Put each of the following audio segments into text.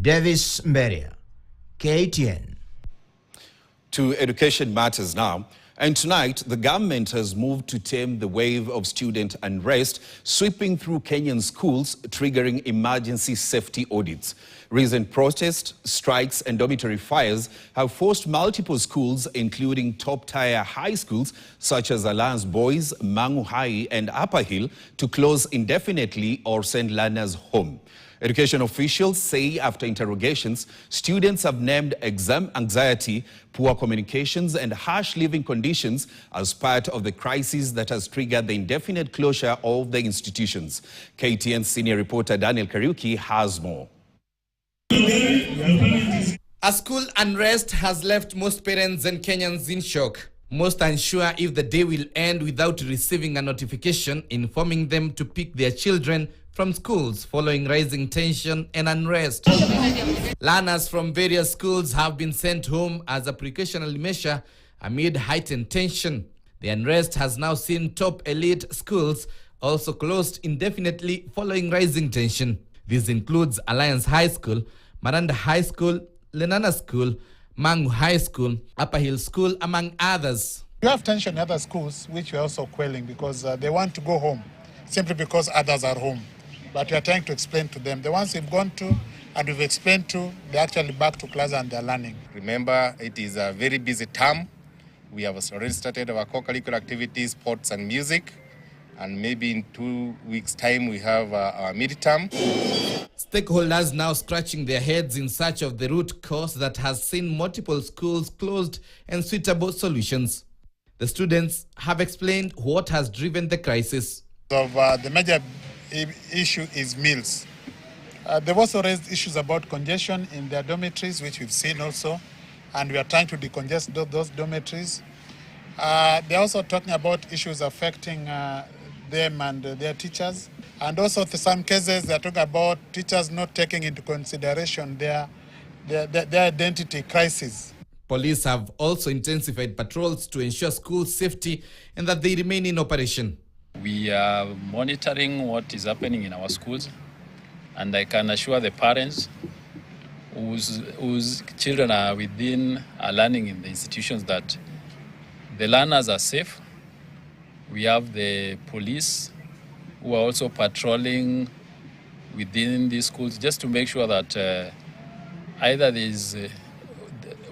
Davis Mberia, KTN. To education matters now. And tonight, the government has moved to tame the wave of student unrest sweeping through Kenyan schools, triggering emergency safety audits. Recent protests, strikes and dormitory fires have forced multiple schools, including top-tier high schools such as Alliance Boys, Mangu High and Upper Hill, to close indefinitely or send learners home. Education officials say after interrogations, students have named exam anxiety, poor communications and harsh living conditions as part of the crisis that has triggered the indefinite closure of the institutions. KTN senior reporter Daniel Kariuki has more. A school unrest has left most parents and Kenyans in shock. Most unsure if the day will end without receiving a notification informing them to pick their children from schools following rising tension and unrest. Learners from various schools have been sent home as a precautionary measure amid heightened tension. The unrest has now seen top elite schools also closed indefinitely following rising tension. This includes Alliance High School, Maranda High School, Lenana School, Mangu High School, Upper Hill School, among others. We have tension in other schools, which we're also quelling because they want to go home, simply because others are home. But we are trying to explain to them. The ones we've gone to and we've explained to, they're actually back to class and they're learning. Remember, it is a very busy term. We have already started our co-curricular activities, sports and music. And maybe in 2 weeks' time, we have our mid-term. Stakeholders now scratching their heads in search of the root cause that has seen multiple schools closed and suitable solutions. The students have explained what has driven the crisis. The major issue is meals. They've also raised issues about congestion in their dormitories, which we've seen also, and we are trying to decongest those dormitories. They're also talking about issues affecting them and their teachers. And also in some cases, they're talking about teachers not taking into consideration their identity crisis. Police have also intensified patrols to ensure school safety and that they remain in operation. We are monitoring what is happening in our schools, and I can assure the parents whose children are learning in the institutions that the learners are safe. We have the police who are also patrolling within these schools just to make sure that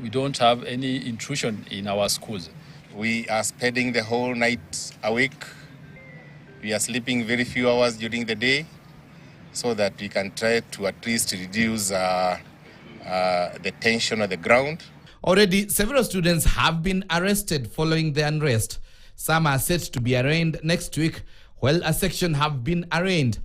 we don't have any intrusion in our schools. We are spending the whole night awake. We are sleeping very few hours during the day so that we can try to at least reduce the tension on the ground. Already, several students have been arrested following the unrest. Some are set to be arraigned next week, while a section have been arraigned.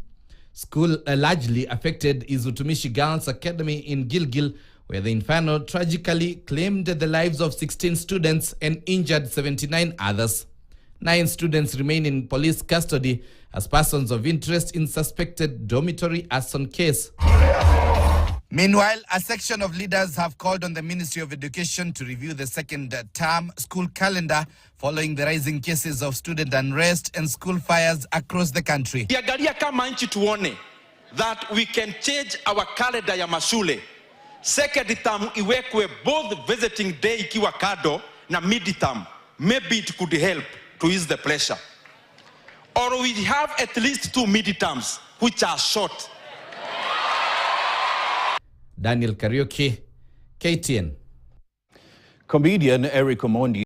School largely affected is Utumishi Girls Academy in Gilgil, where the inferno tragically claimed the lives of 16 students and injured 79 others. 9 students remain in police custody as persons of interest in suspected dormitory arson case. Meanwhile, a section of leaders have called on the Ministry of Education to review the second-term school calendar following the rising cases of student unrest and school fires across the country. Kiangalia kama nchi tuone that we can change our calendar ya mashule. Second term iwekwe both visiting day ikiwa kado na mid-term. Maybe it could help to ease the pressure. Or we have at least 2 mid-terms which are short. Daniel Kariuki, KTN. Comedian Eric Omondi